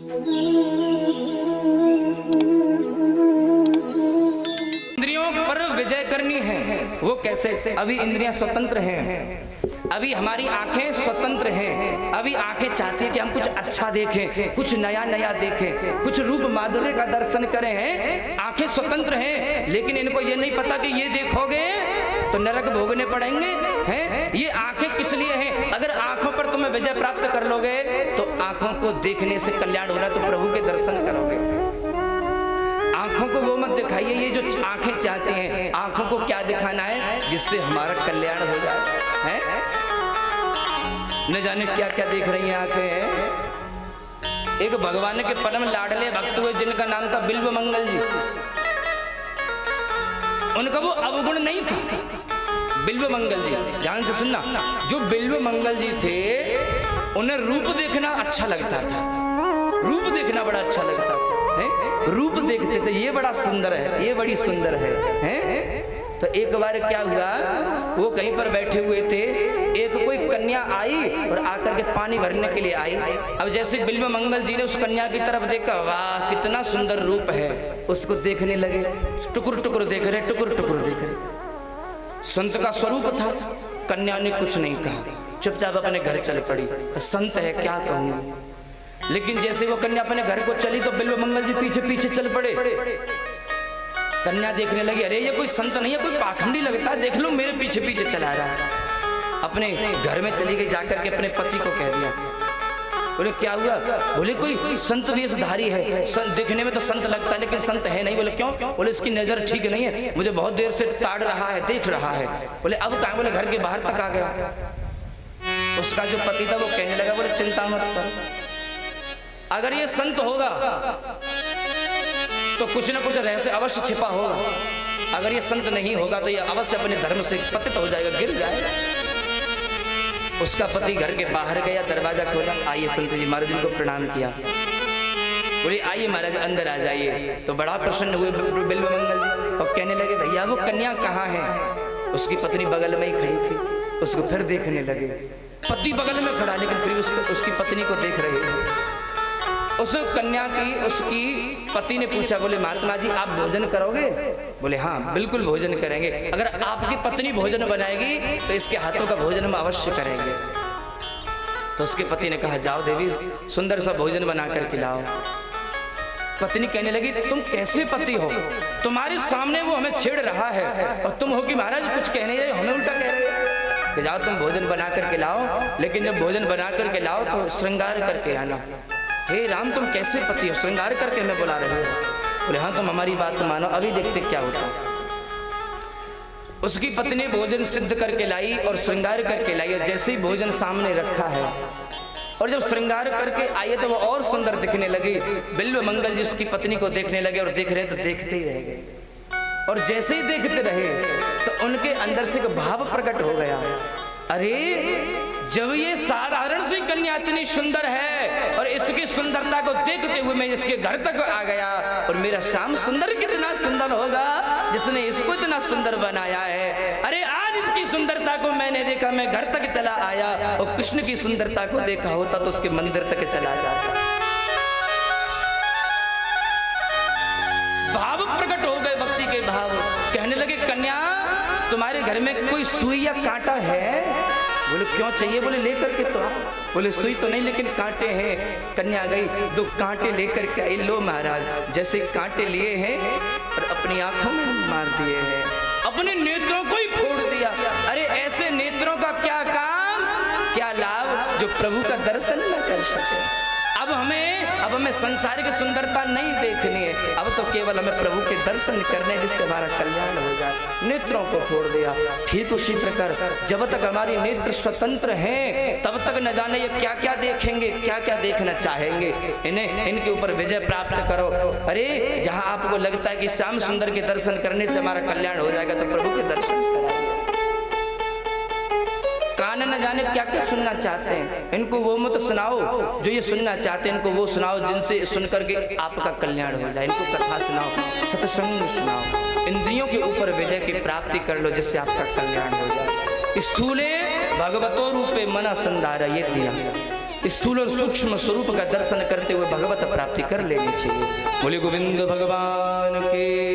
इंद्रियों पर विजय करनी है। वो कैसे? अभी इंद्रियां स्वतंत्र हैं, अभी हमारी आंखें स्वतंत्र हैं, अभी आंखें चाहती है कि हम कुछ अच्छा देखें, कुछ नया नया देखें, कुछ रूप माधुर्य का दर्शन करें हैं। आंखें स्वतंत्र हैं, लेकिन इनको ये नहीं पता कि ये देखोगे तो नरक भोगने पड़ेंगे हैं। ये आंखें किस लिए हैं? अगर आंखों पर तुम्हें विजय प्राप्त कर लोगे तो आंखों को देखने से कल्याण होना, तो प्रभु के दर्शन करोगे। आंखों को वो मत दिखाइए, ये जो आंखें चाहती हैं, आंखों को क्या दिखाना है? जिससे हमारा कल्याण हो जाए है? न जाने क्या क्या देख रही हैं आंखें। एक भगवान के परम लाडले भक्त हुए जिनका नाम था बिल्व मंगल जी। उनका वो अवगुण नहीं था। बिल्व मंगल जी, ध्यान से सुनना, जो बिल्व मंगल जी थे उन्हें रूप देखना अच्छा लगता था, रूप देखना बड़ा अच्छा लगता था है? रूप देखते थे, ये बड़ा सुंदर है, ये बड़ी सुंदर है? तो एक बार क्या हुआ, वो कहीं पर बैठे हुए थे, एक कोई कन्या आई और आकर के पानी भरने के लिए आई। अब जैसे बिल्व मंगल जी ने उस कन्या की तरफ देखा, वाह कितना सुंदर रूप है, उसको देखने लगे, टुकुर टुकुर देख रहे, टुकुर टुकुर देख रहे। संत का स्वरूप था। कन्या ने कुछ नहीं कहा, चुपचाप अपने घर चल पड़ी। संत है क्या कहूँगा, लेकिन जैसे वो कन्या अपने घर को चली तो बिल्व मंगल जी पीछे पीछे चल पड़े। कन्या देखने लगी, अरे ये कोई संत नहीं है, कोई पाखंडी लगता है, देख लो मेरे पीछे पीछे चला रहा है। अपने घर में चली गई, जाकर के अपने पति को कह दिया। बोले क्या हुआ? बोले कोई संत वेशधारी है, देखने में तो संत लगता है लेकिन संत है नहीं। बोले क्यों? बोले इसकी नजर ठीक नहीं है, मुझे बहुत देर से ताड़ रहा है, देख रहा है। बोले अब कहाँ? बोले घर के बाहर तक आ गया। उसका जो पति था वो कहने लगा, बोले चिंता मत कर, अगर ये संत होगा तो कुछ ना कुछ रहस्य अवश्य छिपा होगा, अगर ये संत नहीं होगा तो ये अवश्य अपने धर्म से पतित हो जाएगा, गिर जाएगा। उसका पति घर के बाहर गया, दरवाजा खोला, आइए संत जी। महाराज जी को प्रणाम किया, बोले आइए महाराज अंदर आ जाइए। तो बड़ा प्रसन्न हुए बिल्व मंगल और कहने लगे, भैया वो कन्या कहाँ है? उसकी पत्नी बगल में ही खड़ी थी, उसको फिर देखने लगे। पति बगल में खड़ा, लेकिन फिर उसकी पत्नी को देख रहे थे। उस कन्या की, उसकी पति ने पूछा, बोले महात्मा जी आप भोजन करोगे? बोले हाँ बिल्कुल भोजन करेंगे, अगर आपकी पत्नी भोजन बनाएगी तो इसके हाथों का भोजन हम अवश्य करेंगे। तो उसके पति ने कहा, जाओ देवी सुंदर सा भोजन बना कर खिलाओ। पत्नी कहने लगी, तुम कैसे पति हो? तुम्हारे सामने वो हमें छेड़ रहा है और तुम हो कि महाराज कुछ कह नहीं रहे, हमें उल्टा कह रहे हो कि जाओ तुम भोजन बना कर खिलाओ, लेकिन जब भोजन बना कर खिलाओ तो श्रृंगार करके आना। हे राम तुम कैसे पति हो, श्रृंगार करके हमें बुला रहे हो? बोले हाँ तुम हमारी बात मानो, अभी देखते क्या होता। उसकी पत्नी भोजन सिद्ध करके लाई और श्रृंगार करके लाई, और जैसे ही भोजन सामने रखा है और जब श्रृंगार करके आई तो वो और सुंदर दिखने लगी। बिल्व मंगल जी उसकी पत्नी को देखने लगे और देख रहे तो देखते ही रह गए, और जैसे ही देखते रहे तो उनके अंदर से एक भाव प्रकट हो गया, अरे जब ये साधारण सी कन्या इतनी सुंदर है और इसकी सुंदरता को देखते हुए मैं इसके घर तक आ गया, और मेरा श्याम सुंदर कितना सुंदर होगा जिसने इसको इतना सुंदर बनाया है। अरे आज इसकी सुंदरता को मैंने देखा, मैं घर तक चला आया, और कृष्ण की सुंदरता को देखा होता तो उसके मंदिर तक चला जाता। भाव प्रकट हो गए, भक्ति के भाव। कहने लगे, कन्या तुम्हारे घर में कोई सुई या कांटा है? बोले क्यों चाहिए? बोले लेकर के तो। बोले सुई तो नहीं लेकिन कांटे हैं। कन्या गई, 2 कांटे लेकर के आई। लो महाराज, जैसे कांटे लिए हैं और अपनी आंखों में मार दिए हैं, अपने नेत्रों को ही फोड़ दिया। अरे ऐसे नेत्रों का क्या काम, क्या लाभ जो प्रभु का दर्शन न कर सके। अब हमें संसारिक सुंदरता नहीं देखनी है, अब तो केवल हमें प्रभु के दर्शन करने, जिससे हमारा कल्याण हो जाए। नेत्रों को फोड़ दिया। ठीक उसी प्रकार जब तक हमारी नेत्र स्वतंत्र हैं तब तक न जाने ये क्या क्या देखेंगे, क्या क्या देखना चाहेंगे। इनके ऊपर विजय प्राप्त करो। अरे जहां आपको लगता है कि श्याम सुंदर के दर्शन करने से हमारा कल्याण हो जाएगा तो प्रभु के दर्शन कराइए। कान न जाने क्या क्या सुनना चाहते हैं, इनको वो मत सुनाओ जो ये सुनना चाहते हैं, इनको वो सुनाओ जिनसे सुनकर के आपका कल्याण हो जाए। इनको कथा सुनाओ, सत्संग सुनाओ, इंद्रियों के ऊपर विजय की प्राप्ति कर लो जिससे आपका कल्याण हो जाए। स्थूले भगवतो रूपे मन संधारयेति स्थूल और सूक्ष्म स्वरूप का दर्शन करते हुए भगवत प्राप्ति कर लेनी चाहिए। बोले गोविंद भगवान के